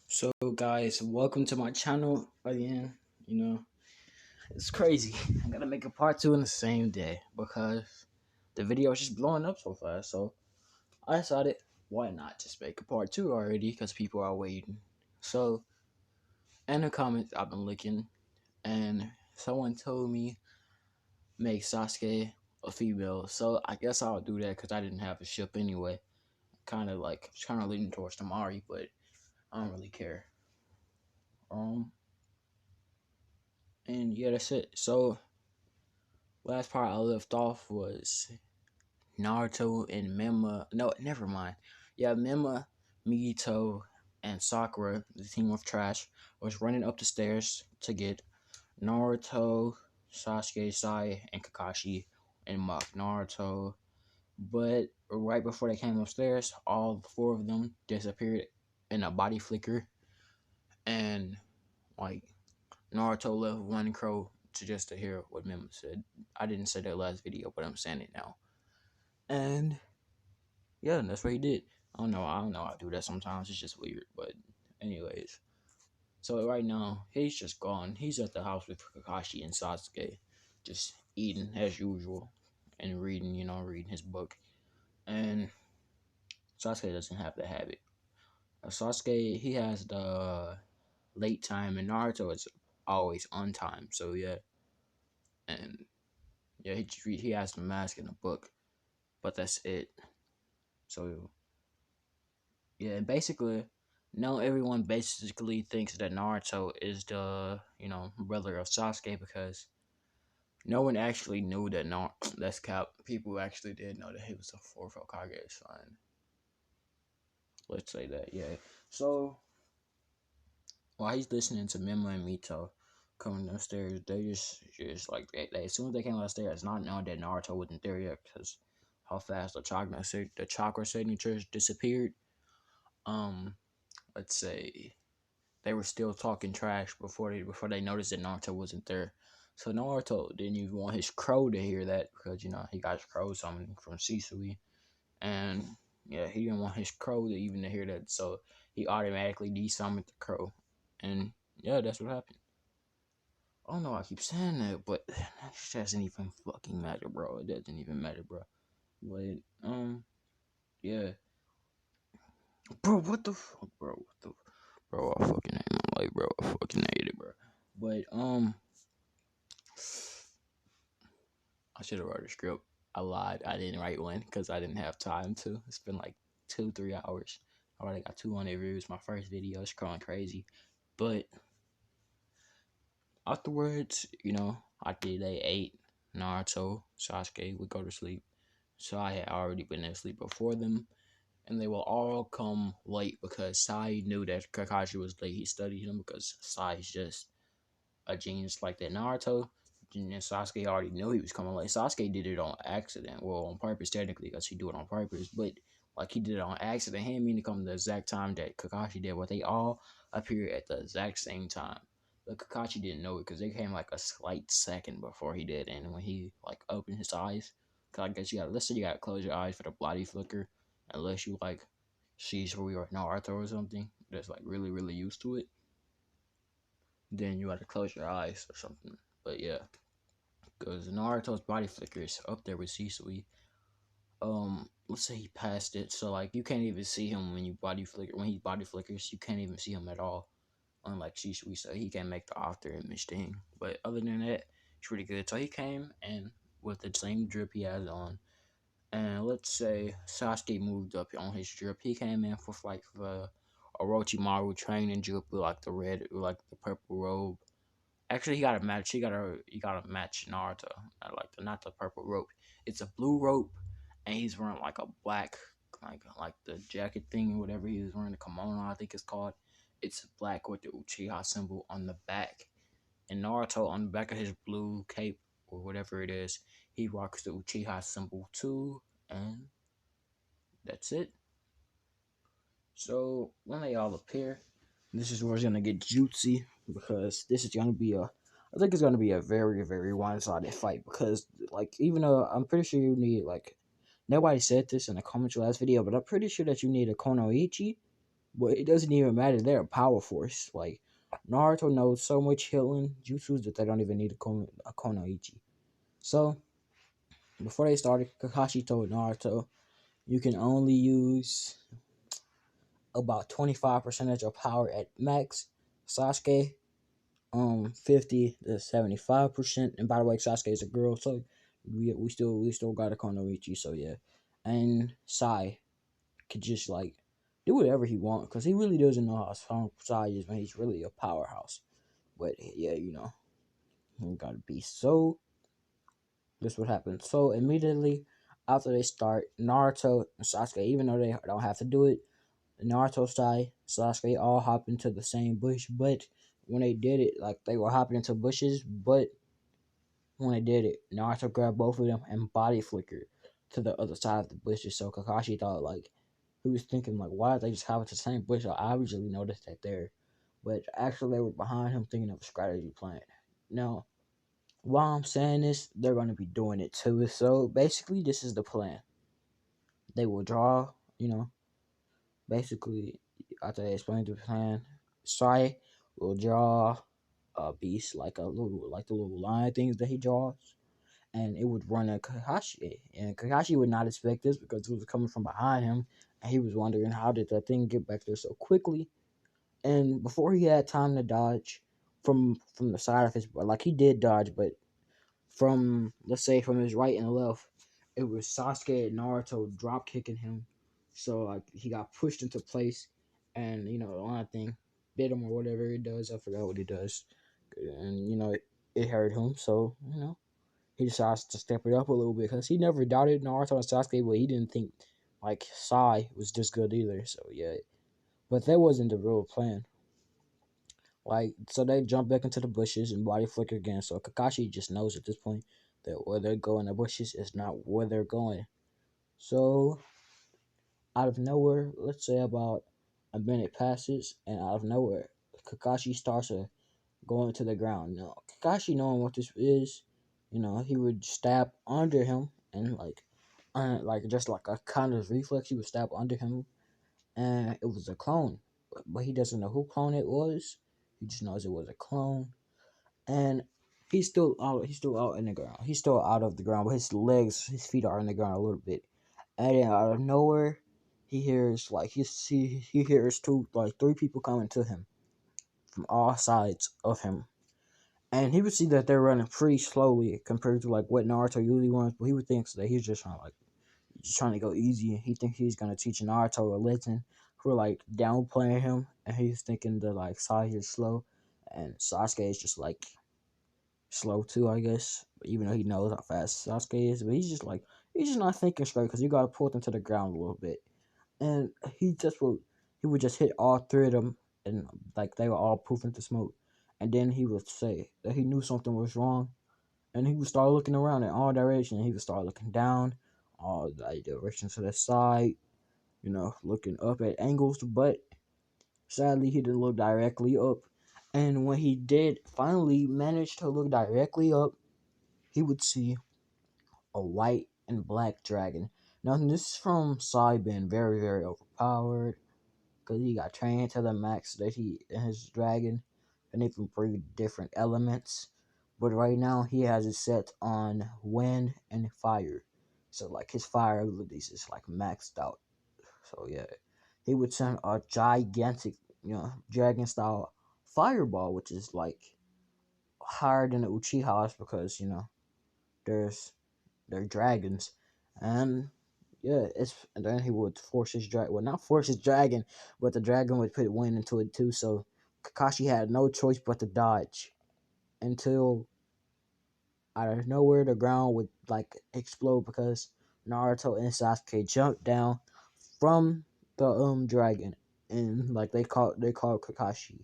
So, guys, welcome to my channel again. You know, it's crazy. I gotta make a part two in the same day because the video is just blowing up so fast. So, I decided, why not just make a part two already because people are waiting. So, in the comments, I've been looking, and someone told me make Sasuke a female. So, I guess I'll do that because I didn't have a ship anyway. Kind of leaning towards Tamari, but I don't really care. Um, and yeah, that's it. So, last part I left off was Naruto and Mima. No, never mind. Yeah, Mima, Mito, and Sakura, the team of trash, was running up the stairs to get Naruto, Sasuke, Sai, and Kakashi and mock Naruto. But right before they came upstairs, all four of them disappeared in a body flicker, and like Naruto left one crow to hear what Mima said. I didn't say that last video, but I'm saying it now. And yeah, that's what he did. I don't know. I do that sometimes. It's just weird. But anyways, so right now he's just gone. He's at the house with Kakashi and Sasuke, just eating as usual and reading. Reading his book. And Sasuke doesn't have the habit. Sasuke, he has the late time, and Naruto is always on time. So yeah, and yeah, he has the mask in the book, but that's it. So yeah, basically, now everyone basically thinks that Naruto is the brother of Sasuke because no one actually knew that that's cap. People actually did know that he was the fourth Hokage's son. Let's say that, yeah. So while he's listening to Mima and Mito coming downstairs, they just like as soon as they came downstairs, not knowing that Naruto wasn't there yet because how fast the chakra signatures disappeared. Um, let's say they were still talking trash before they noticed that Naruto wasn't there. So Naruto didn't even want his crow to hear that because he got his crow summoned from Sisui, and yeah, he didn't want his crow to even to hear that. So he automatically desummoned the crow, and yeah, that's what happened. I don't know why I keep saying that, but that doesn't even fucking matter, bro. It doesn't even matter, bro. But yeah, bro, what the fuck, bro? What the bro? I fucking hate my life, bro. I fucking hate it, bro. But I should have wrote a script. I lied. I didn't write one because I didn't have time to. It's been like 2-3 hours. I already got 200 views. My first video is going crazy. But afterwards, I did they ate Naruto, Sasuke would go to sleep. So I had already been asleep before them. And they will all come late because Sai knew that Kakashi was late. He studied him because Sai is just a genius like that. Naruto and Sasuke already knew he was coming late. Sasuke did it on accident. Well, on purpose, technically, because he do it on purpose. But, like, he did it on accident. He didn't mean to come the exact time that Kakashi did. But they all appeared at the exact same time. But Kakashi didn't know it because they came, like, a slight second before he did. And when he, like, opened his eyes, because I guess let's say you gotta close your eyes for the bloody flicker. Unless you, like, Shisui or Naruto or something that's, like, really, really used to it. Then you gotta close your eyes or something. But yeah, because Naruto's body flicker is up there with Shisui. Let's say he passed it, so like you can't even see him when you body flicker. When he body flickers, you can't even see him at all. Unlike Shisui, so he can make the after image thing. But other than that, it's pretty good. So he came and with the same drip he has on, and let's say Sasuke moved up on his drip. He came in for like the Orochimaru training drip with like the red, with like the purple robe. Actually, he got a match. He got a match Naruto. I like not the purple rope. It's a blue rope, and he's wearing like a black, like the jacket thing, whatever he was wearing, the kimono I think it's called. It's black with the Uchiha symbol on the back, and Naruto on the back of his blue cape or whatever it is, he rocks the Uchiha symbol too, and that's it. So when they all appear, this is where it's gonna get juicy because this is gonna be I think it's gonna be a very, very one-sided fight because like even though I'm pretty sure you need like nobody said this in the comments last video, but I'm pretty sure that you need a Konoichi But it doesn't even matter. They're a power force. Like Naruto knows so much healing jutsus that they don't even need a Konoichi. So before they started, Kakashi told Naruto, "You can only use about 25% of your power at max. Sasuke, 50 to 75%. And by the way, Sasuke is a girl, so we still got a Konoichi. So yeah, and Sai could just like do whatever he wants because he really doesn't know how strong Sai is, man. He's really a powerhouse. But yeah, he got to be so. This would happen. So immediately after they start, Naruto and Sasuke, even though they don't have to do it, Naruto, Sasuke all hop into the same bush. But when they did it, like they were hopping into bushes, but when they did it, Naruto grabbed both of them and body flickered to the other side of the bushes. So Kakashi thought like he was thinking like, why did they just hop into the same bush? I obviously noticed that there, but actually they were behind him thinking of a strategy plan. Now, while I'm saying this, they're going to be doing it too. So basically, this is the plan. They will draw, basically after they explain the plan, Sai will draw a beast like the little line things that he draws, and it would run at Kakashi. And Kakashi would not expect this because it was coming from behind him, and he was wondering how did that thing get back there so quickly. And before he had time to dodge from the side of his, like he did dodge, but from let's say from his right and left, it was Sasuke and Naruto drop kicking him. So like he got pushed into place, and the line thing bit him or whatever it does. I forgot what he does, and it hurt him. So he decides to step it up a little bit because he never doubted Naruto and Sasuke, but he didn't think like Sai was this good either. So yeah, but that wasn't the real plan. Like, so they jump back into the bushes and body flicker again. So Kakashi just knows at this point that where they go in the bushes is not where they're going. So out of nowhere, let's say about a minute passes, and out of nowhere, Kakashi starts to go into the ground. Now, Kakashi knowing what this is, he would stab under him and like just like a kind of reflex, he would stab under him, and it was a clone, but he doesn't know who clone it was. He just knows it was a clone, and He's still out in the ground. He's still out of the ground, but his feet are in the ground a little bit. And then out of nowhere, he hears he hears three people coming to him from all sides of him, and he would see that they're running pretty slowly compared to like what Naruto usually runs. But he would think that he's just trying to go easy. He thinks he's gonna teach Naruto a lesson for like downplaying him, and he's thinking that like Sasuke is slow, and Sasuke is just like slow too, I guess. Even though he knows how fast Sasuke is, but he's just not thinking straight because you gotta pull him to the ground a little bit, and he would just hit all three of them, and like they were all poof into smoke, and then he would say that he knew something was wrong, and he would start looking around in all directions. He would start looking down, all like directions to the side, looking up at angles, but sadly he didn't look directly up. And when he did finally manage to look directly up, he would see a white and black dragon. Now, this is from Sai being very, very overpowered because he got trained to the max that he and his dragon, and they can breed different elements. But right now, he has it set on wind and fire. So, like, his fire abilities is like maxed out. So, yeah, he would send a gigantic, dragon style fireball, which is like higher than the Uchihas because, there's they're dragons, and yeah, and then he would force his dragon. Well, not force his dragon, but the dragon would put wind into it too. So Kakashi had no choice but to dodge until out of nowhere the ground would like explode because Naruto and Sasuke jumped down from the dragon, and like they called Kakashi.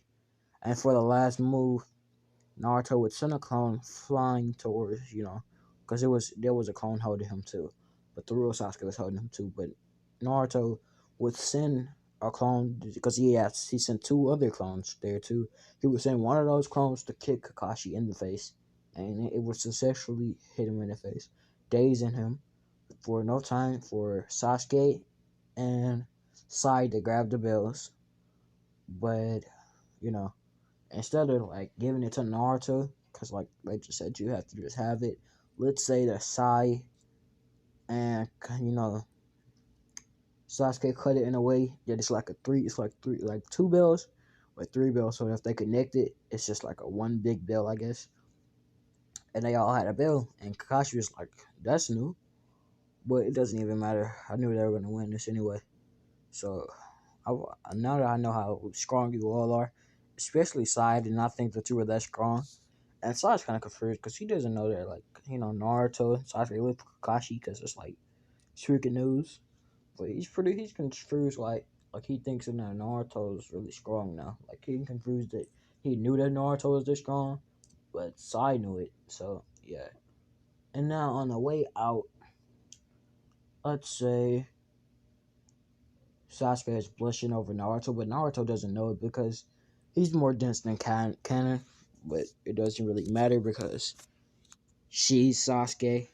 And for the last move, Naruto would send a clone flying towards, because there was a clone holding him too, but the real Sasuke was holding him too. But Naruto would send a clone because he sent two other clones there too. He would send one of those clones to kick Kakashi in the face, and it would successfully hit him in the face, dazing him for no time for Sasuke and Sai to grab the bells. But you know, instead of like giving it to Naruto, because like they just said you have to just have it. Let's say that Sai and Sasuke cut it in a way that it's like a three. It's like three, like two bells, or three bells. So if they connect it, it's just like a one big bell, I guess. And they all had a bell, and Kakashi was like, "That's new," but it doesn't even matter. I knew they were gonna win this anyway. So now that I know how strong you all are, especially Sai, I did not think that you were that strong. And Sai's kind of confused because he doesn't know that, like, Naruto and Sasuke live for Kakashi because it's like freaking news. But he's confused, like he thinks that Naruto is really strong now. Like, he's confused that he knew that Naruto was this strong, but Sai knew it. So, yeah. And now on the way out, let's say Sasuke is blushing over Naruto, but Naruto doesn't know it because he's more dense than canon. But it doesn't really matter because she's Sasuke.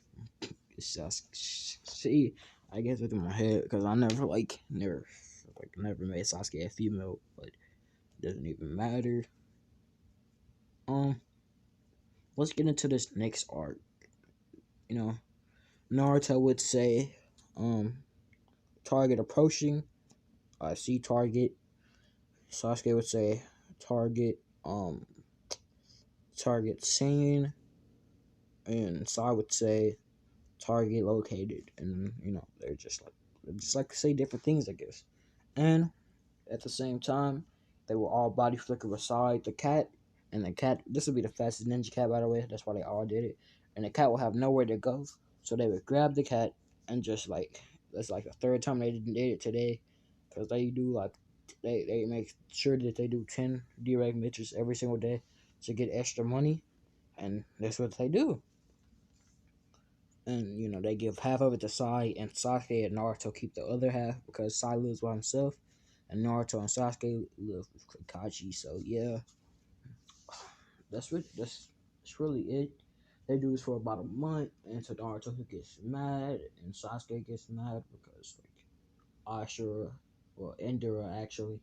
She, I guess it's in my head because I never made Sasuke a female, but it doesn't even matter. Um, let's get into this next arc. You know, Naruto would say, target approaching. I see target. Sasuke would say, target. Target seen, and Sai would say, target located, and they're just like say different things, I guess. And at the same time, they will all body flicker beside the cat, and the cat. This would be the fastest ninja cat, by the way. That's why they all did it. And the cat will have nowhere to go, so they would grab the cat and just like that's like the third time they did it today, because they do like they make sure that they do 10 direct missions every single day to get extra money, and that's what they do. And they give half of it to Sai, and Sasuke and Naruto keep the other half because Sai lives by himself, and Naruto and Sasuke live with Kakashi. So yeah, that's really it. They do this for about a month, and so Naruto gets mad, and Sasuke gets mad because like Ashura, well Indira actually,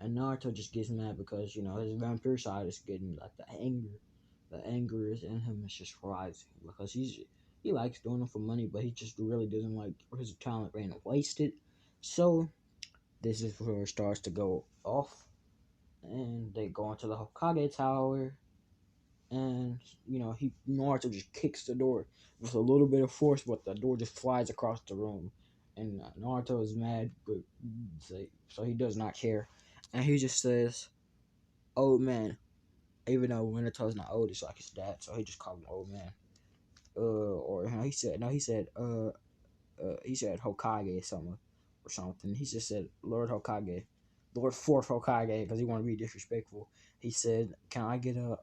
and Naruto just gets mad because his vampire side is getting like the anger is in him is just rising because he likes doing it for money, but he just really doesn't like his talent being wasted. So this is where it starts to go off, and they go into the Hokage Tower, and he Naruto just kicks the door with a little bit of force, but the door just flies across the room, and Naruto is mad, but so he does not care, and he just says, "Old man," even though Minato's not old, it's like his dad, so he just called him old man. Or he said no, he said Hokage or something. He just said Lord Hokage, Lord Fourth Hokage, because he wanted to be disrespectful. He said, "Can I get a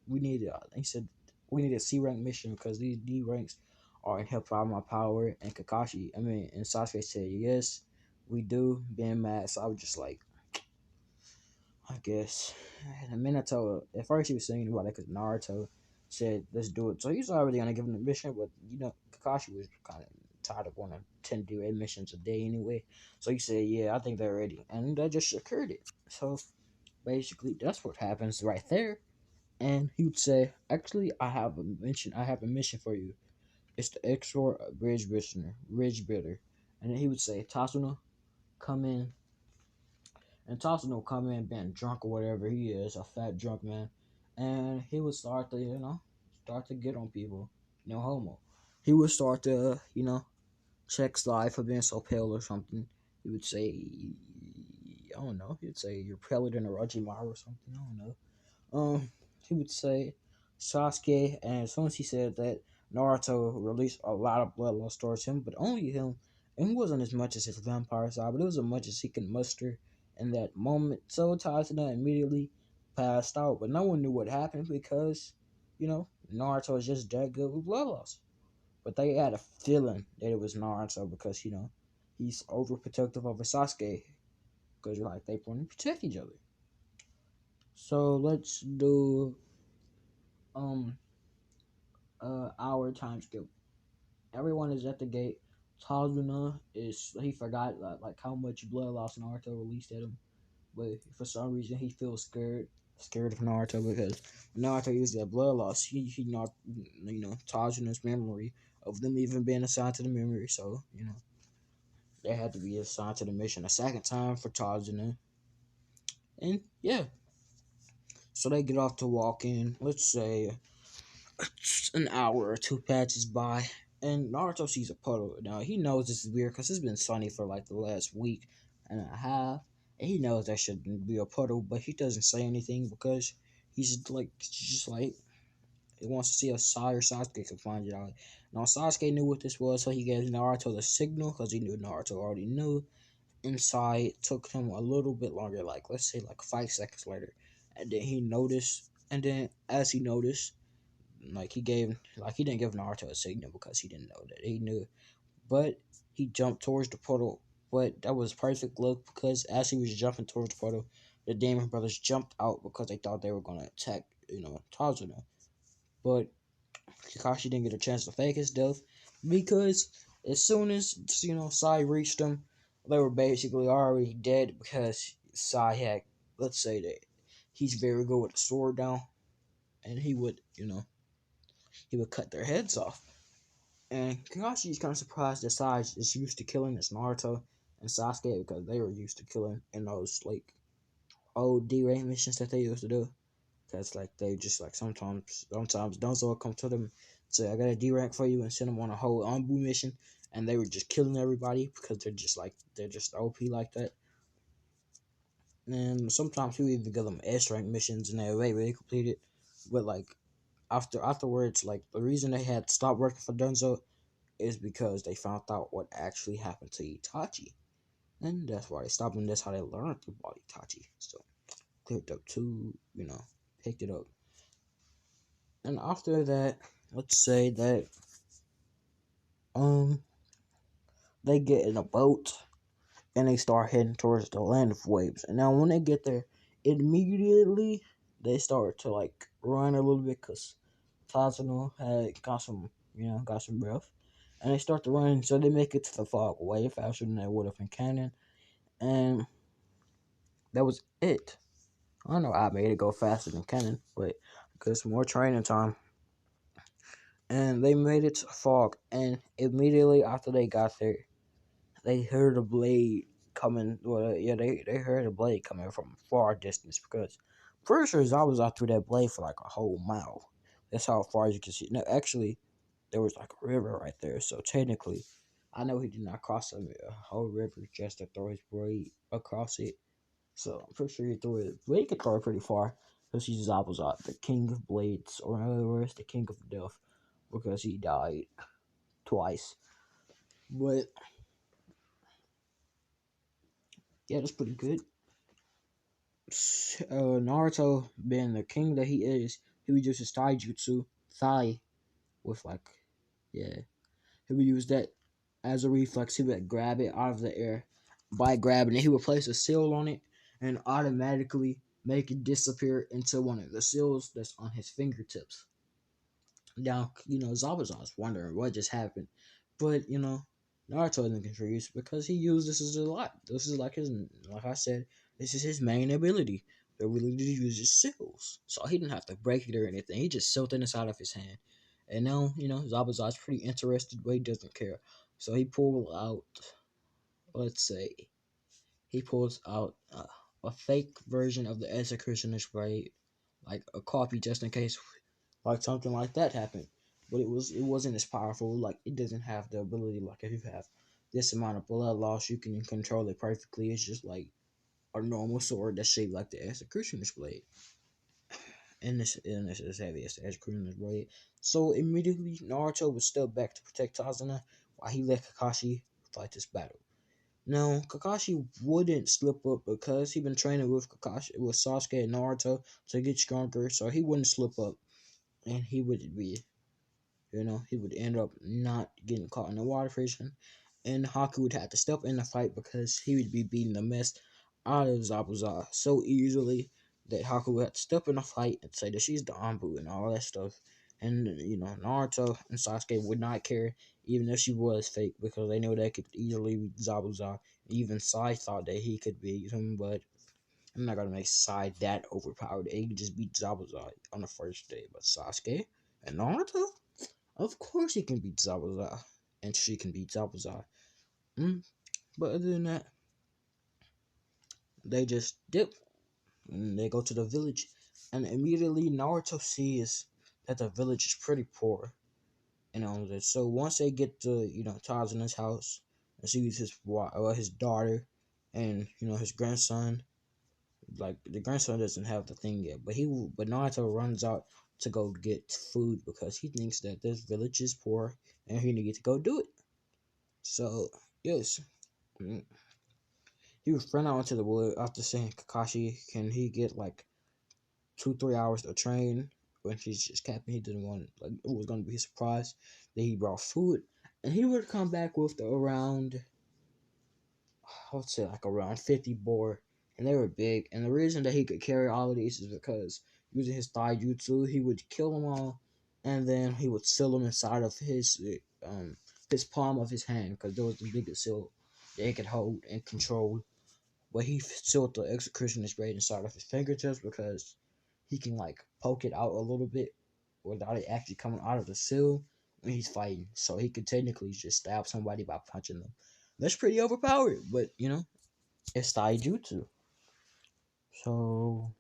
We need a." He said, "We need a C rank mission because these D ranks are in help out my power." And Sasuke said, "Yes, we do." Being mad, so I was just like, I guess. And Minato, at first he was saying about it because Naruto said, "Let's do it." So he's already gonna give him the mission, but Kakashi was kind of tired of wanting 10 do missions a day anyway. So he said, "Yeah, I think they're ready," and that just secured it. So basically, that's what happens right there. And he would say, "Actually, I have a mission. I have a mission for you. It's the Exor Bridge Builder." And then he would say, "Tasuna, come in." And Tasha will come in being drunk or whatever he is, a fat drunk man, and he would start to get on people, no homo. He would start to, check Sly for being so pale or something. He would say, I don't know, he'd say you're paler than a Orochimaru or something. I don't know. He would say Sasuke, and as soon as he said that, Naruto released a lot of bloodlust towards him, but only him. And it wasn't as much as his vampire side, but it was as much as he could muster in that moment. So Tazuna immediately passed out, but no one knew what happened because, Naruto is just that good with bloodlust. But they had a feeling that it was Naruto because, he's overprotective over Sasuke because like they want to protect each other. So let's do um our time skip. Everyone is at the gate. Tazuna he forgot like how much blood loss Naruto released at him. but for some reason he feels scared of Naruto because Naruto used that blood loss. He not Tajina's memory of them even being assigned to the memory. So they had to be assigned to the mission a second time for Tajina, and yeah. So they get off to walk in. Let's say an hour or two passes by, and Naruto sees a puddle. Now he knows this is weird because it's been sunny for like the last week and a half, and he knows that shouldn't be a puddle, but he doesn't say anything because he's just like he wants to see if Sai or Sasuke can find it out. Now Sasuke knew what this was, so he gave Naruto the signal because he knew Naruto already knew. Inside it took him a little bit longer, like let's say like 5 seconds later, and then he noticed. And then as he noticed, he didn't give Naruto a signal because he didn't know that he knew, but he jumped towards the portal. But that was perfect luck because as he was jumping towards the portal, the Demon Brothers jumped out because they thought they were gonna attack Tazuna. But Kakashi didn't get a chance to fake his death because as soon as Sai reached them, they were basically already dead because Sai had, let's say that he's very good with the sword down, and he would cut their heads off. And Kakashi's kind of surprised that Sai is used to killing as Naruto and Sasuke because they were used to killing in those like old D-rank missions that they used to do. That's like they just like sometimes Donzo will come to them and say I got a D-rank for you and send them on a whole Anbu mission, and they were just killing everybody because they're just OP like that. And sometimes we even give them S-rank missions and they're really completed. But like afterwards, like the reason they had stopped working for Dunzo is because they found out what actually happened to Itachi. And that's why they stopped, and that's how they learned about Itachi. So cleared up too, picked it up. And after that, let's say that um they get in a boat and they start heading towards the land of waves. And now when they get there, immediately they start to like run a little bit because Tazano had got some breath. And they start to run, so they make it to the fog way faster than they would have in canon. And that was it. I don't know I made it go faster than canon, but because more training time. And they made it to the fog, and immediately after they got there, they heard a blade coming. Well, yeah, they heard a blade coming from far distance because pretty sure I was out through that blade for like a whole mile. That's how far you can see. No, actually, there was like a river right there, so technically, I know he did not cross a whole river just to throw his blade across it. So I'm pretty sure he threw it, but he could throw it pretty far because he's Zabuza, the king of blades, or in other words, the king of death, because he died twice. But yeah, that's pretty good. Naruto, being the king that he is, he would use his taijutsu, thigh, with like, yeah, he would use that as a reflex. He would grab it out of the air. By grabbing it, he would place a seal on it and automatically make it disappear into one of the seals that's on his fingertips. Now, Zabuza's wondering what just happened. But, Naruto isn't confused because he used this as a lot. This is like I said, this is his main ability. The ability to use his seals. So he didn't have to break it or anything. He just sealed it inside of his hand. And now, Zabuza's pretty interested, but he doesn't care. So he pulled out, let's say, he pulls out a fake version of the executioner's blade, like a copy just in case like something like that happened. But it wasn't as powerful. Like it doesn't have the ability like if you have this amount of blood loss, you can control it perfectly. It's just like a normal sword that's shaped like the executioner's blade. And this is heavy as the executioner's blade. So immediately Naruto would step back to protect Tazuna while he let Kakashi fight this battle. Now, Kakashi wouldn't slip up because he'd been training with Sasuke and Naruto to get stronger, so he wouldn't slip up, and he would end up not getting caught in the water prison, and Haku would have to step in the fight because he would be beating the mess out of Zabuza so easily that Haku would have to step in the fight and say that she's the Anbu and all that stuff. And Naruto and Sasuke would not care even if she was fake because they knew they could easily beat Zabuza. Even Sai thought that he could beat him, but I'm not gonna make Sai that overpowered. He can just beat Zabuza on the first day, but Sasuke and Naruto, of course he can beat Zabuza, and she can beat Zabuza. Mm. But other than that, they just dip and they go to the village, and immediately Naruto sees that the village is pretty poor. So once they get to Tazuna's house and sees his daughter and his grandson. Like the grandson doesn't have the thing yet, but Naruto runs out to go get food because he thinks that this village is poor and he needs to go do it. So yes, mm, he was run out into the wood after saying Kakashi, can he get like 2-3 hours to train? When he's just capping, he didn't want like it was gonna be a surprise that he brought food, and he would come back with around I would say like around 50 boar, and they were big. And the reason that he could carry all of these is because using his thigh jutsu, he would kill them all, and then he would seal them inside of his palm of his hand because that was the biggest seal that he could hold and control. But he sealed the executioner's blade inside of his fingertips because he can like poke it out a little bit without it actually coming out of the seal when he's fighting. So he could technically just stab somebody by punching them. That's pretty overpowered, but it's taijutsu. So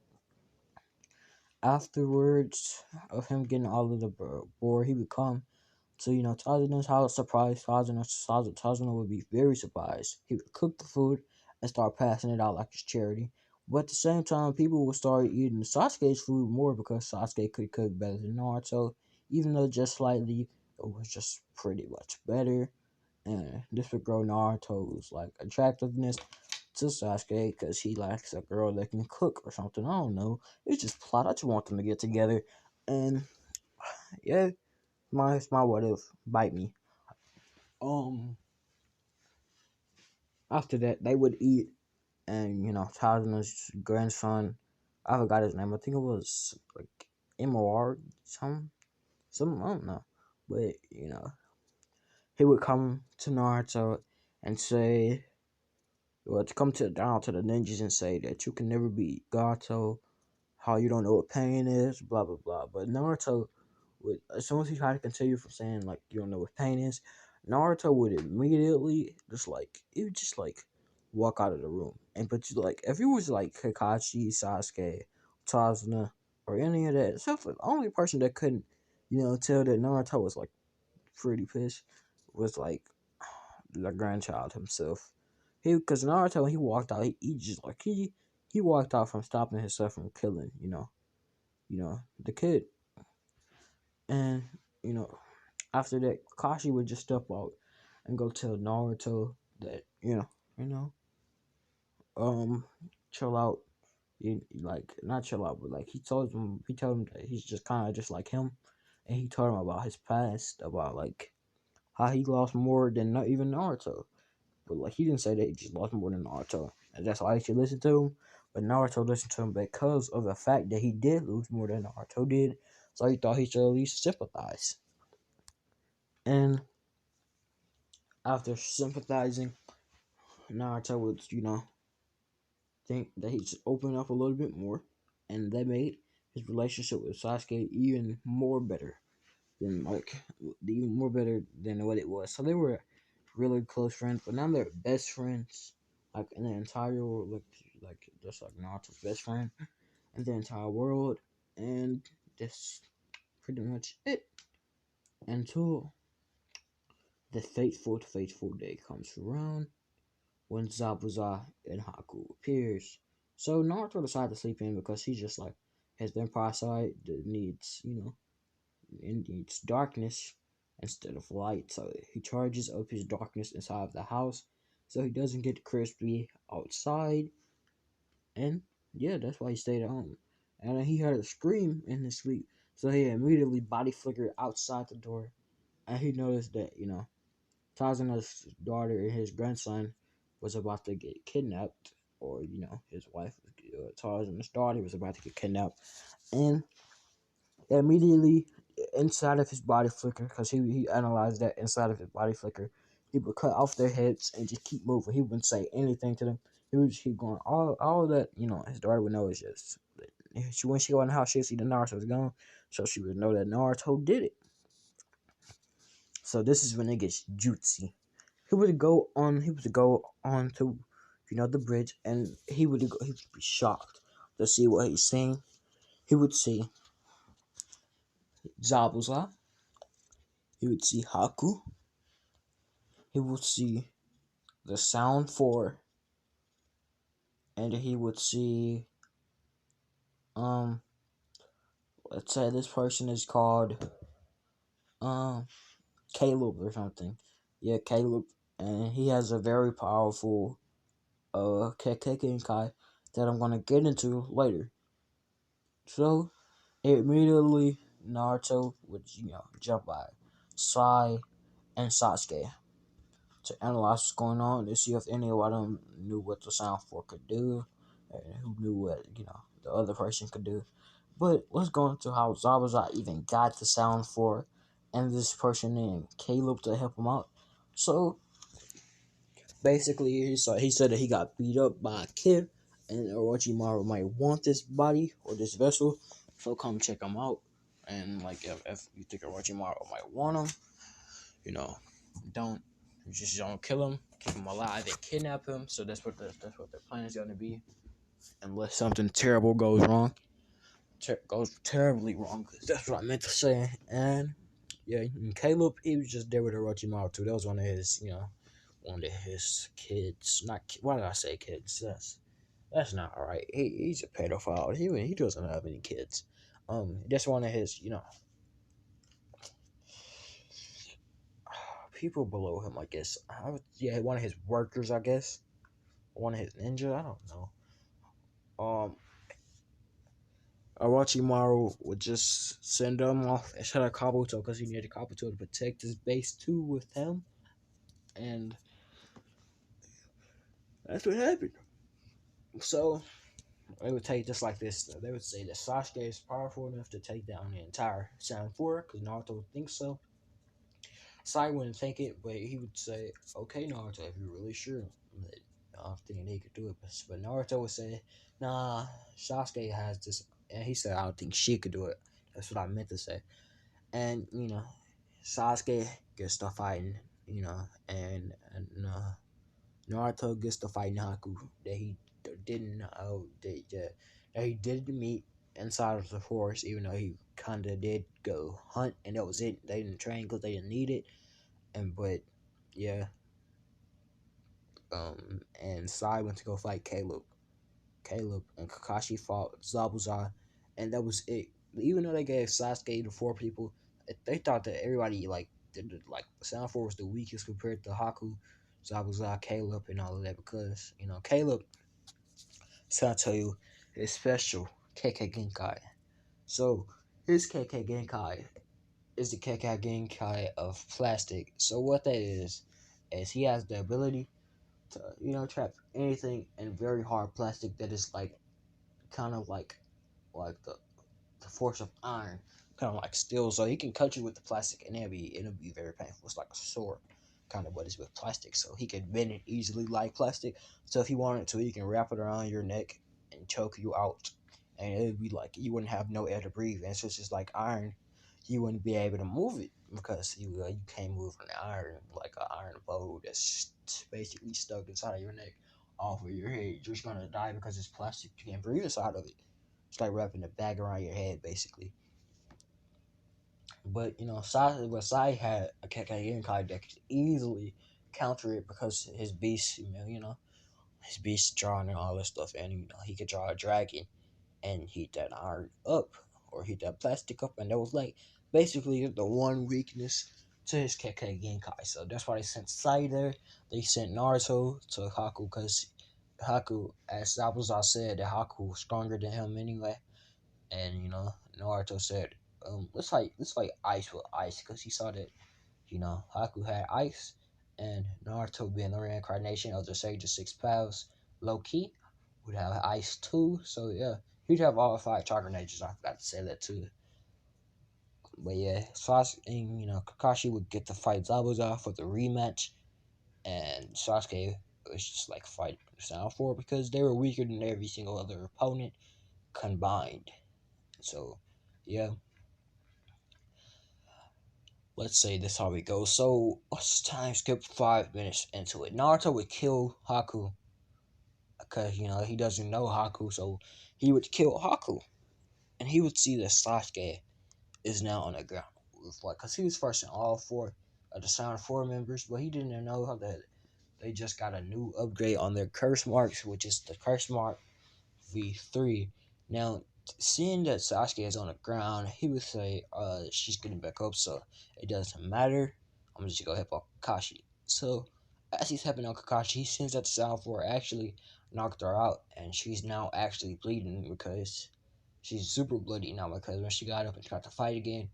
afterwards of him getting all of the boar, he would come to Tazuna's house. Surprised Tazuna would be very surprised. He would cook the food and start passing it out like it's charity. But at the same time, people would start eating Sasuke's food more because Sasuke could cook better than Naruto, even though just slightly, it was just pretty much better. And this would grow Naruto's like attractiveness to Sasuke because he likes a girl that can cook or something. I don't know. It's just plot. I just want them to get together. And yeah, my what if bite me. After that they would eat, and Tazuna's grandson, I forgot his name. I think it was like MOR some I don't know. But he would come to Naruto and say, well, to come to down to the ninjas and say that you can never beat Gato, how you don't know what pain is, blah blah blah. But Naruto would, as soon as he tried to continue from saying like you don't know what pain is, Naruto would immediately he would just like walk out of the room. And but you like if it was like Kakashi, Sasuke, Tazuna, or any of that, except for the only person that couldn't, tell that Naruto was like pretty pissed was like the grandchild himself. Because Naruto, when he walked out, he just like he walked out from stopping himself from killing, the kid. And you know, after that, Kakashi would just step out and go tell Naruto that you know, um, chill out. Like not chill out, but like he told him that he's just kind of just like him, and he told him about his past, about like how he lost more than not even Naruto. But like he didn't say that he just lost more than Naruto, and that's why he should listen to him. But Naruto listened to him because of the fact that he did lose more than Naruto did, so he thought he should at least sympathize. And after sympathizing, Naruto would think that he should open up a little bit more, and that made his relationship with Sasuke even more better than what it was. So they were really close friends, but now they're best friends, like in the entire world, like just like Naruto's best friend in the entire world, and that's pretty much it until the fateful day comes around when Zabuza and Haku appears. So Naruto decides to sleep in because he's just like his vampire side that needs, it needs darkness instead of light. So he charges up his darkness inside of the house so he doesn't get crispy outside. And yeah, that's why he stayed at home. And then he heard a scream in his sleep. So he immediately body flickered outside the door. And he noticed that, Tazuna's daughter and his grandson was about to get kidnapped. Or, his wife, Tazuna's daughter, was about to get kidnapped. And immediately inside of his body flicker, because he analyzed that inside of his body flicker, he would cut off their heads and just keep moving. He wouldn't say anything to them. He was keep going. All that his daughter would know is just when she go in the house, she'd see the Naruto was gone, so she would know that Naruto did it. So this is when it gets juicy. He would go on to the bridge, and he would be shocked to see what he's seeing. He would see Zabuza, he would see Haku, he would see the sound for, and he would see um let's say this person is called um Caleb or something. Yeah, Caleb, and he has a very powerful Kekkei that I'm gonna get into later. So immediately Naruto would jump by Sai and Sasuke to analyze what's going on to see if any of them knew what the sound fork could do and who knew what the other person could do. But let's go into how Zabuza even got the sound fork and this person named Caleb to help him out. So basically, he said that he got beat up by a kid, and Orochimaru might want this body or this vessel, so come check him out. And like, if you think Orochimaru might want him, you know, don't just don't kill him, keep him alive, and kidnap him. So that's what their plan is going to be, unless something terrible goes wrong, goes terribly wrong. That's what I meant to say. And yeah, and Caleb, he was just there with Orochimaru too. That was one of his kids. Not why did I say kids? That's not right. He's a pedophile. He doesn't have any kids. That's one of his people below him. I guess. Yeah, one of his workers. I guess one of his ninja. I don't know. Orochimaru would just send him off instead of Kabuto because he needed Kabuto to protect his base too with him, and that's what happened. So they would take just like this. They would say that Sasuke is powerful enough to take down the entire Sound Four because Naruto thinks so. Sai wouldn't think it, but he would say, "Okay, Naruto, if you're really sure that I don't think he could do it." But Naruto would say, "Nah, Sasuke has this," and he said, "I don't think she could do it." That's what I meant to say. And Sasuke gets to fighting, and Naruto gets to fighting Haku that he didn't know that he did meet inside of the forest, even though he kinda did go hunt, and that was it. They didn't train because they didn't need it, and but yeah, and Sai went to go fight Caleb. Caleb and Kakashi fought Zabuza, and that was it. Even though they gave Sasuke to four people, they thought that everybody like Sound Four was the weakest compared to Haku, Zabuza, Caleb, and all of that because Caleb. So I'll tell you his special KK Genkai. So his KK Genkai is the KK Genkai of plastic. So what that is he has the ability to trap anything in very hard plastic that is like kind of like the force of iron, kind of like steel. So he can cut you with the plastic, and it'll be very painful. It's like a sword, kind of what is with plastic. So he can bend it easily like plastic. So if he wanted to, he can wrap it around your neck and choke you out, and it'd be like you wouldn't have no air to breathe. And so it's just like iron, you wouldn't be able to move it because you can't move an iron like an iron bow that's basically stuck inside of your neck off of your head. You're just gonna die because it's plastic. You can't breathe inside of it. It's like wrapping a bag around your head, basically. But Sai had a Kakayan card that could easily counter it because his beast, his beast drawing and all this stuff, and he could draw a dragon and heat that iron up or heat that plastic up, and that was like basically the one weakness to his Kakayan Kai. So that's why they sent Sai there. They sent Naruto to Haku because Haku, as Zabuza said, that Haku was stronger than him anyway. And Naruto said, let's fight ice with ice because he saw that Haku had ice, and Naruto being the reincarnation of the Sage of Six Paths, low key would have ice too. So yeah, he'd have all five chakra natures. I forgot to say that too. But yeah, Sasuke and Kakashi would get to fight Zabuza for the rematch, and Sasuke was just like fighting the Sound Four because they were weaker than every single other opponent combined. So, yeah, let's say this how it goes. So let's time skip 5 minutes into it. Naruto would kill Haku because he doesn't know Haku, so he would kill Haku, and he would see that Sasuke is now on the ground with like, cause he was first in all four of the Sound Four members, but he didn't know how that they just got a new upgrade on their curse marks, which is the curse mark V3. Now, seeing that Sasuke is on the ground, he would say, she's getting back up, so it doesn't matter. I'm just gonna help out Kakashi. So, as he's helping out Kakashi, he sees that the Sound 4 actually knocked her out, and she's now actually bleeding because she's super bloody now because when she got up and tried to fight again,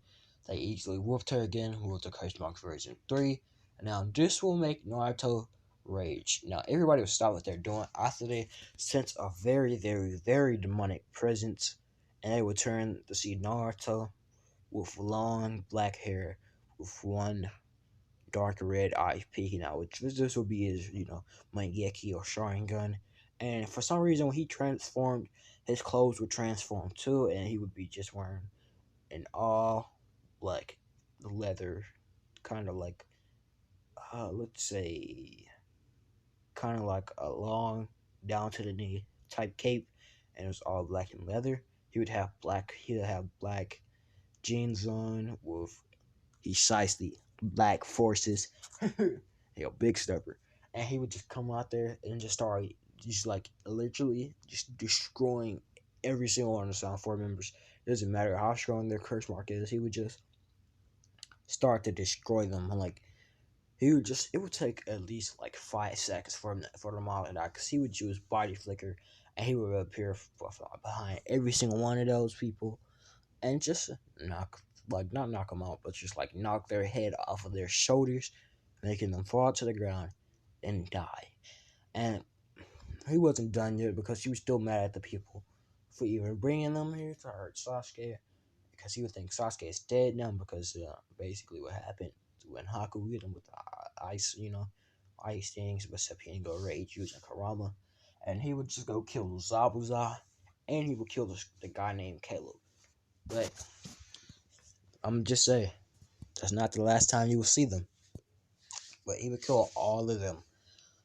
they easily whooped her again with the Curse Mark version 3. And now, this will make Naruto rage. Now, everybody will stop what they're doing after they sense a very, very, very demonic presence, and they would turn to see Naruto with long black hair, with one dark red eye peeking out, which this would be his, Mangeki or Sharingan. And for some reason, when he transformed, his clothes would transform too, and he would be just wearing an all black leather, kind of like, let's say, kind of like a long down to the knee type cape, and it was all black and leather. He would have black jeans on with precisely black forces. Big stepper. And he would just come out there and just start just like literally just destroying every single one of the Sound Four members. It doesn't matter how strong their curse mark is, he would just start to destroy them. Like it would take at least like 5 seconds for them all to die because he would use body flicker and he would appear behind every single one of those people and just knock, like, not knock them out, but just like knock their head off of their shoulders, making them fall to the ground and die. And he wasn't done yet because he was still mad at the people for even bringing them here to hurt Sasuke, because he would think Sasuke is dead now because basically what happened when Haku hit him with the ice, ice things, except he didn't go rage using Karama, and he would just go kill Zabuza, and he would kill the guy named Caleb. But I'm just saying, that's not the last time you will see them. But he would kill all of them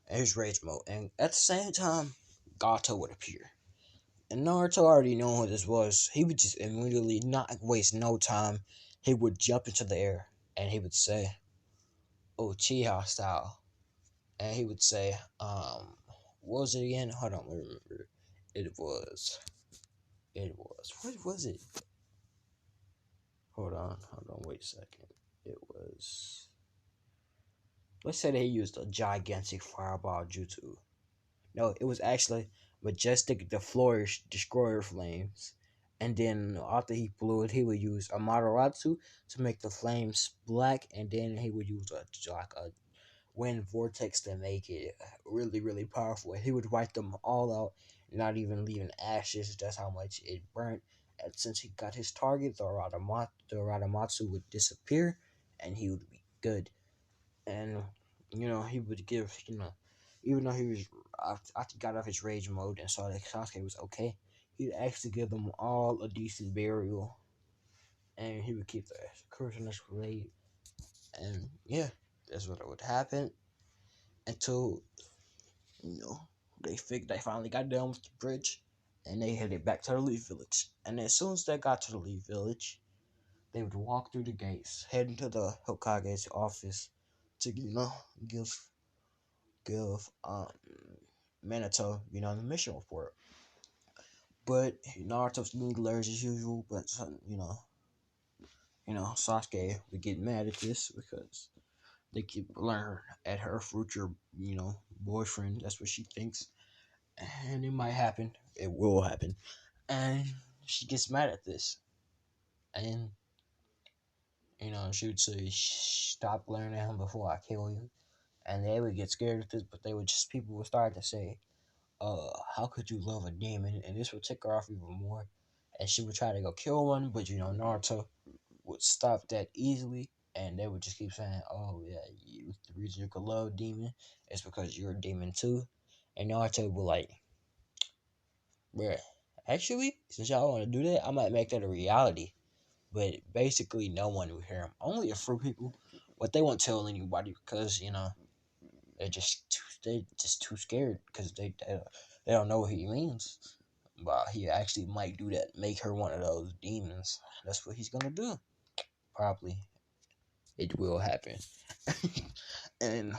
in his rage mode, and at the same time, Gato would appear. And Naruto already knew who this was. He would just immediately, not waste no time, he would jump into the air and he would say, Uchiha style. And he would say, what was it again? Hold on, let me remember. What was it? Hold on, wait a second. It was, let's say that he used a gigantic fireball jutsu. No, it was actually Majestic the Flourish Destroyer Flames. And then after he blew it, he would use a Mataratsu to make the flames black, and then he would use a wind vortex to make it really, really powerful. And he would wipe them all out, not even leaving ashes. That's how much it burnt. And since he got his target, the Radamatsu would disappear, and he would be good. And he would give, even though he was after he got off his rage mode and saw that Sasuke was okay, he'd actually give them all a decent burial, and he would keep the curse on his blade. And yeah, that's what would happen until you know they finally got down with the bridge, and they headed back to the Leaf Village. And as soon as they got to the Leaf Village, they would walk through the gates, head into the Hokage's office to give Minato, the mission report. But Naruto's needlers as usual, but Sasuke would get mad at this because they keep learn at her future, boyfriend. That's what she thinks, and it might happen. It will happen, and she gets mad at this, and she would say, "Stop glaring at him before I kill you." And they would get scared of this, but people would start to say, how could you love a demon? And this would tick her off even more. And she would try to go kill one, but Naruto would stop that easily. and they would just keep saying, "Oh yeah, the reason you could love demon is because you're a demon too." And Naruto would like, bruh, actually, since y'all want to do that, I might make that a reality. But basically, no one will hear him. Only a few people, but they won't tell anybody because they just too scared because they don't know what he means. But he actually might do that, make her one of those demons. That's what he's gonna do. Probably it will happen. And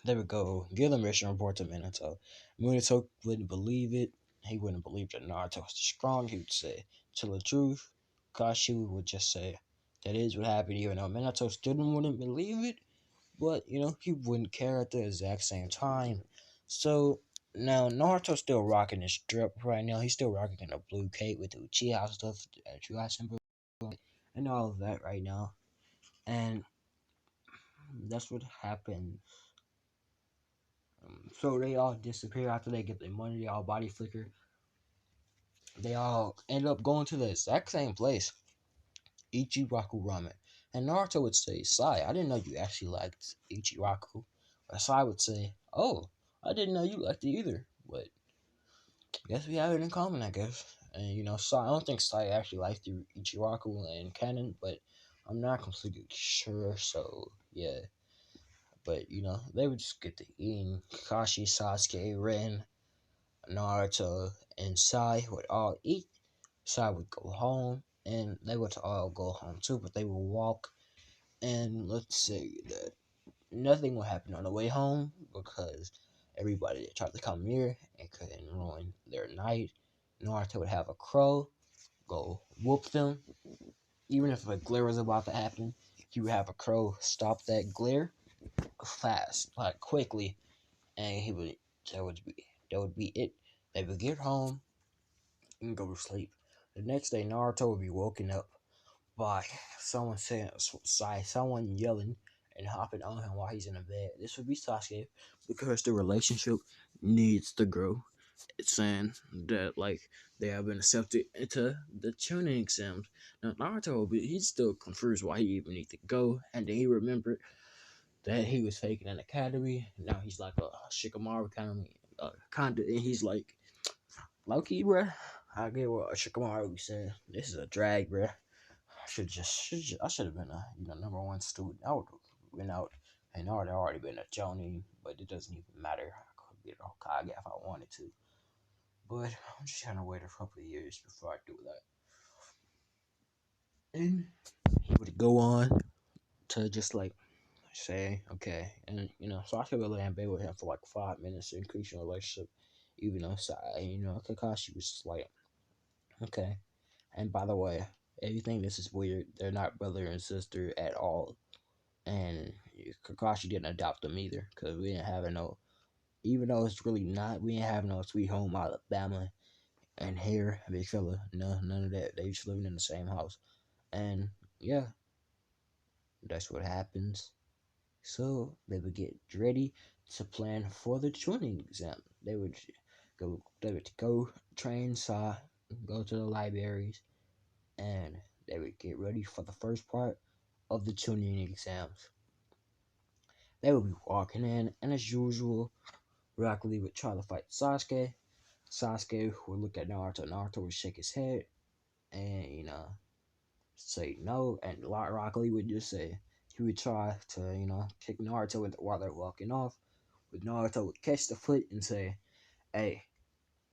there we go. Give the mission report to Minato. Minato wouldn't believe it. He wouldn't believe that Naruto was strong. He would say, "Tell the truth." Kashi would just say, "That is what happened," even though Minato still wouldn't believe it. But he wouldn't care at the exact same time. So now Naruto's still rocking his strip right now. He's still rocking a blue cape with the Uchiha stuff, Uchiha symbol, and all of that right now. And that's what happened. So they all disappear after they get their money. They all body flicker. They all end up going to the exact same place, Ichiraku Ramen. And Naruto would say, "Sai, I didn't know you actually liked Ichiraku." Or Sai would say, "Oh, I didn't know you liked it either." But I guess we have it in common, I guess. And Sai, I don't think Sai actually liked Ichiraku and canon, but I'm not completely sure. So yeah, but they would just get to eating. Kakashi, Sasuke, Ren, Naruto, and Sai would all eat. Sai would go home, and they would all go home too, but they would walk. And let's say that nothing would happen on the way home because everybody that tried to come near and couldn't ruin their night. Naruto would have a crow go whoop them. Even if a glare was about to happen, he would have a crow stop that glare fast, like quickly, and he would that would be it. They would get home and go to sleep. The next day, Naruto would be woken up by someone saying, someone yelling and hopping on him while he's in the bed. This would be Sasuke because the relationship needs to grow. It's saying that like they have been accepted into the tuning exams. Now Naruto will be he's still confused why he even need to go, and then he remembered that he was faking an academy. Now he's like a Shikamaru academy, kinda, and he's like, low key, bruh. I get what Shikamaru said. This is a drag, bruh. I should have been a number one student. I would have been out and I would have already been a Jonin, but it doesn't even matter. I could get a Hokage if I wanted to. But I'm just trying to wait a couple of years before I do that. And he would go on to just like say, okay, and so I could go lay in bed with him for like 5 minutes to increase your relationship, even though Kakashi was just like, okay. And by the way, if you think this is weird, they're not brother and sister at all. And Kakashi didn't adopt them either because we didn't have no. Even though it's really not, we didn't have no Sweet Home Alabama and here, big fella. No, none of that. They just living in the same house, and yeah, that's what happens. So they would get ready to plan for the tuning exam. They would go train, go to the libraries, and they would get ready for the first part of the tuning exams. They would be walking in, and as usual, Rock Lee would try to fight Sasuke. Sasuke would look at Naruto. Naruto would shake his head and say no. And Rock Lee would just say he would try to kick Naruto while they're walking off. But Naruto would catch the foot and say, "Hey,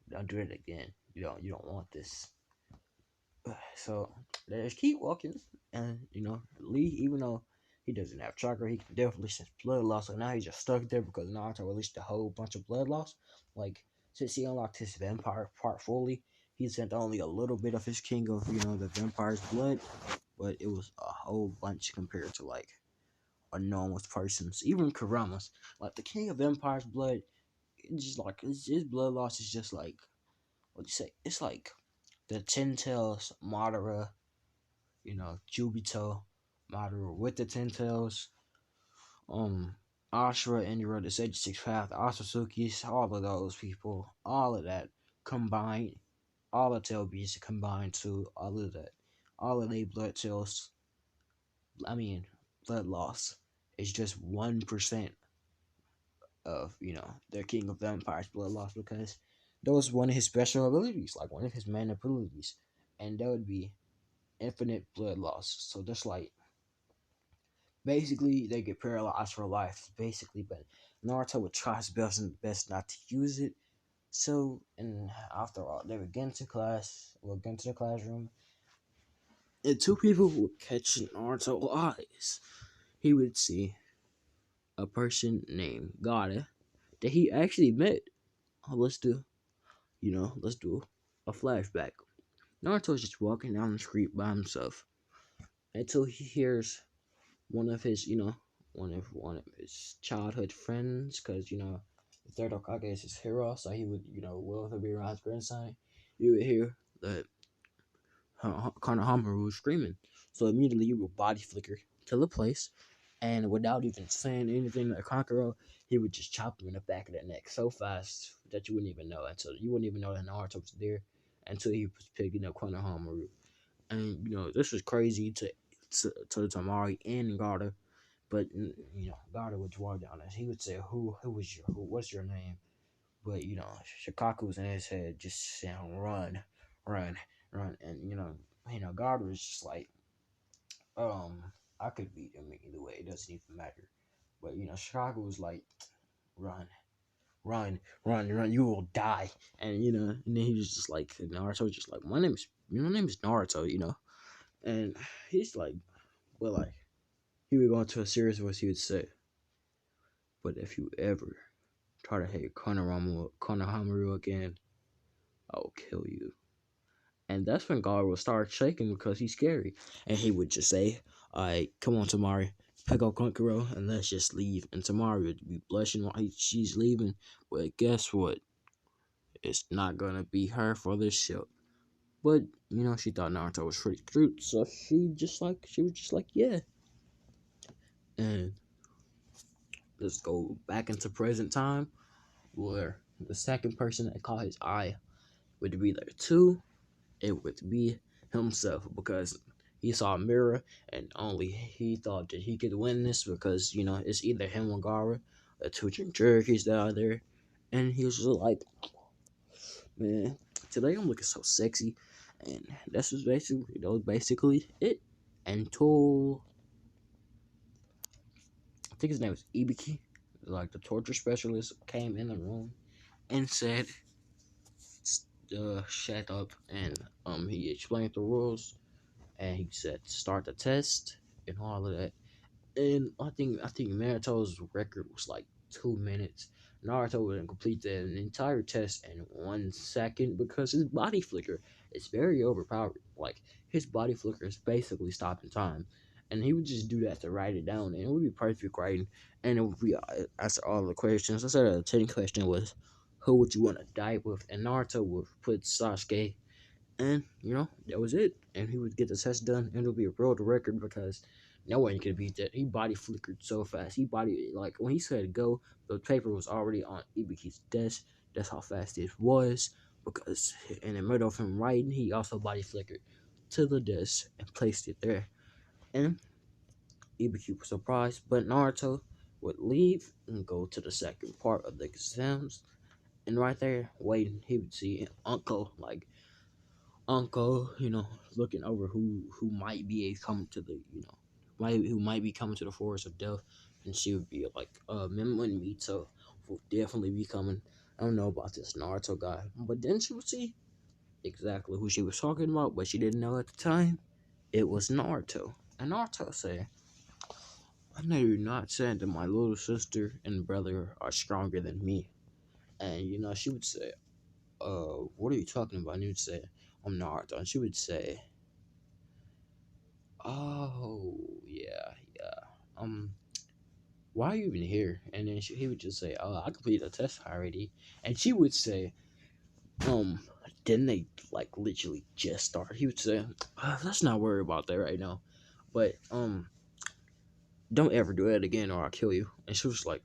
don't do it again. You don't want this." So they just keep walking, and Lee, even though he doesn't have chakra, he can definitely sense blood loss. So now he's just stuck there because Naruto released a whole bunch of blood loss. Like since he unlocked his vampire part fully, he sent only a little bit of his king of the vampire's blood, but it was a whole bunch compared to like a normal person's. Even Kurama's, like the king of vampire's blood, it's just like his blood loss is just like what do you say? It's like the Ten Tails Madara, Jubito, Madara with the Ten Tails, Ashura, Indra, the Sage Six Path, the Asasukis, all of those people, all of that combined, all the tail beasts combined to all of that, all of their blood cells I mean, blood loss is just 1% of their King of Vampires blood loss, because that was one of his special abilities, like one of his main abilities, and that would be infinite blood loss. So that's like basically they get paralyzed for life, basically. But Naruto would try his best not to use it. So, and after all, they would get into class, would get into the classroom, and two people would catch Naruto's eyes. He would see a person named Gada that he actually met. Let's do, let's do a flashback. Naruto's just walking down the street by himself until he hears one of his, one of his childhood friends, because the third Hokage is his hero, so he would, will to be around his grandson. You would hear that Konohamaru was screaming, so immediately you would body flicker to the place, and without even saying anything to Kankuro, he would just chop him in the back of the neck so fast that you wouldn't even know, until you wouldn't even know that Naruto was there until he was picking up Konohamaru. And this was crazy to Tamari and Garda. But Garda would draw down us. He would say, "Who was your? What's your name?" But Shikaku was in his head, just saying, "Run, run, run." And Garda was just like, I could beat him either way. It doesn't even matter. But Shikaku was like, "Run, run, run, run. You will die." And and then he was just like, Naruto was just like, "My name is Naruto." And he's like, well, like he would go into a serious voice. He would say, "But if you ever try to hate Konohamaru again, I will kill you." And that's when God will start shaking because he's scary. And he would just say, "All right, come on, Tamari, pick up Kankuro and let's just leave." And Tamari would be blushing while she's leaving. But guess what? It's not going to be her for this ship. But, she thought Naruto was pretty cute. So she was just like, yeah. And let's go back into present time, where the second person that caught his eye would be there too. It would be himself, because he saw a mirror and only he thought that he could win this, because it's either him or Gara, the two jerkies that are there. And he was just like, "Man, today I'm looking so sexy." And that was basically it, until I think his name was Ibiki, like the torture specialist, came in the room and said, shut up. And he explained the rules, and he said start the test and all of that. And I think Naruto's record was like 2 minutes. Naruto would complete the entire test in 1 second, because his body flicker is very overpowered. Like, his body flicker is basically stopping time, and he would just do that to write it down, and it would be perfect writing. And it would be answer all the questions. I said the 10th question was, "Who would you want to die with?" And Naruto would put Sasuke, and that was it. And he would get the test done, and it'll be a world record, because no one could beat that. He body flickered so fast. He body, like, when he said go, the paper was already on Ibiki's desk. That's how fast it was. Because in the middle of him writing, he also body flickered to the desk and placed it there. And Ibiki was surprised, but Naruto would leave and go to the second part of the exams. And right there, waiting, he would see Uncle, looking over who might be coming to the, who might be coming to the forest of death. And she would be like, Memo and Mito will definitely be coming. I don't know about this Naruto guy. But then she would see exactly who she was talking about, but she didn't know at the time. It was Naruto. And Naruto said, "I know you're not saying that my little sister and brother are stronger than me." And she would say, "What are you talking about?" And he would say, "I'm Naruto." And she would say, "Oh, yeah, yeah. Um, why are you even here?" And then he would just say, "Oh, I completed a test already." And she would say, um, "Didn't they like literally just start?" He would say, "Let's not worry about that right now, but don't ever do that again, or I'll kill you." And she was like,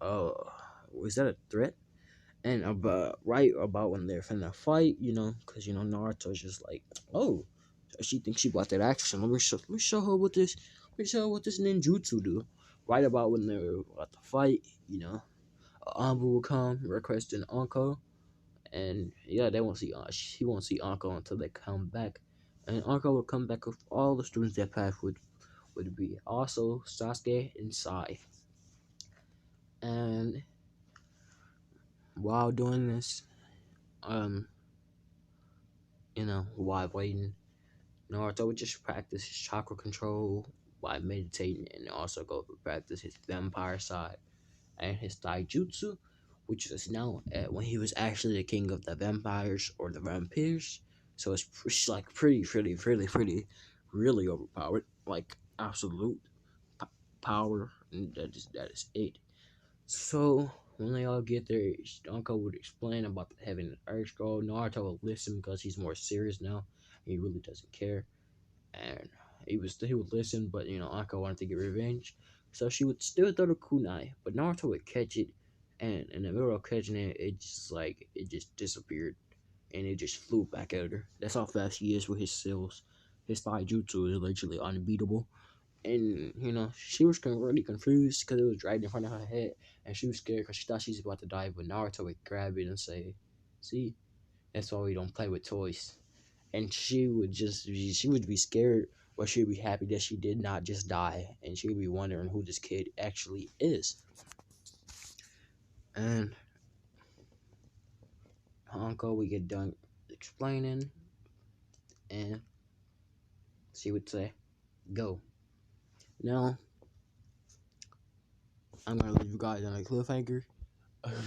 "Oh, was that a threat?" And right about when they're finna fight, because Naruto's just like, "Oh, she thinks she bought that action. Let me show her what this. pretty sure what this ninjutsu do. Right about when they're about to fight, Anbu will come requesting uncle, and yeah, they won't see. He won't see uncle until they come back, and uncle will come back with all the students that passed would be also Sasuke and Sai. And while doing this, um, while waiting, Naruto would just practice his chakra control by meditating, and also go practice his vampire side and his taijutsu, which is known when he was actually the king of the vampires or the vampires. So it's like really overpowered, like absolute p- power. And that is it. So when they all get there, Uncle would explain about the heaven and earth scroll. Naruto would listen because he's more serious now. He really doesn't care, and he would listen, but Anko wanted to get revenge, so she would still throw the kunai, but Naruto would catch it, and in the middle of catching it, it just disappeared, and it just flew back at her. That's how fast he is with his skills. His taijutsu is literally unbeatable, and she was really confused because it was right in front of her head, and she was scared because she thought she was about to die, but Naruto would grab it and say, "See, that's why we don't play with toys." And she would be scared, but she'd be happy that she did not just die, and she'd be wondering who this kid actually is. And her uncle would get done explaining, and she would say, "Go." Now I'm gonna leave you guys on a cliffhanger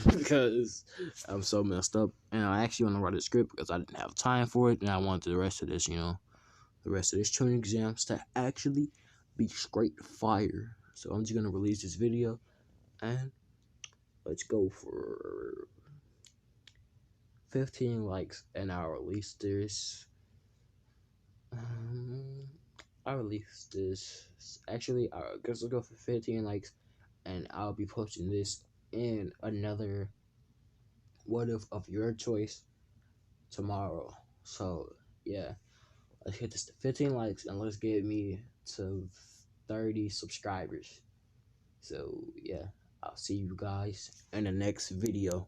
because I'm so messed up, and I actually want to write a script because I didn't have time for it, and I wanted the rest of this, the rest of this tuning exams to actually be straight fire. So I'm just gonna release this video, and let's go for 15 likes, and I'll release this. Um, I'll release this. Actually, I guess we'll go for 15 likes, and I'll be posting this in another What If of your choice tomorrow. So, yeah, let's hit this to 15 likes, and let's get me to 30 subscribers. So, yeah, I'll see you guys in the next video.